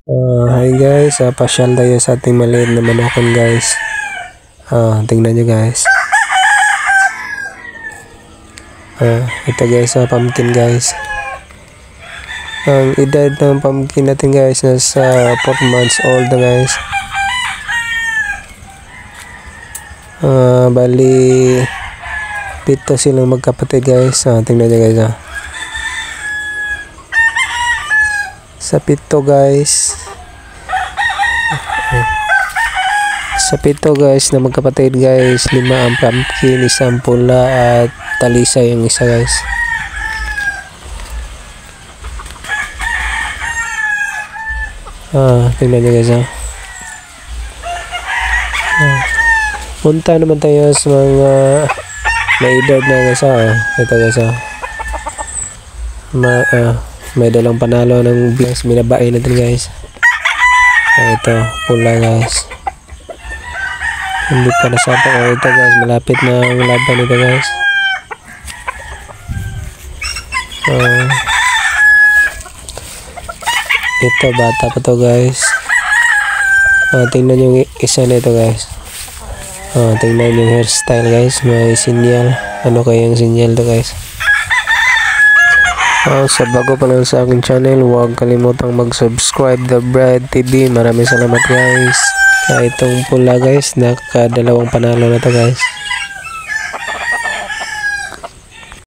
Hi guys, pasyal tayo sa ating maliit na manokon guys. Tingnan nyo guys. Ito guys, pumpkin guys. Ang edad ng pumpkin natin guys nasa 4 months old na guys. Bali 7 silang magkapatid guys. Tingnan nyo guys. Sa 7 guys. Sa 7 guys na magkapatid guys, 5 ang pumpkin, 1 pula at talisa yung isa guys. Tingnan nyo guys. Punta naman tayo sa mga may edad na guys. Ito guys. May dalang panalo ng guys, minabain natin guys. Ito pula guys, hindi pa nasapak. Ito guys, malapit na ang laban nito guys. Ito bata pa to guys. Tingnan yung isa nito guys. Tingnan yung hairstyle guys, may sinyal. Ano kayang sinyal to guys? Sa bago pa lang sa aking channel, huwag kalimutang mag-subscribe The Brad TV. Maraming salamat guys. Itong pula guys, nakadalawang panalo na to guys.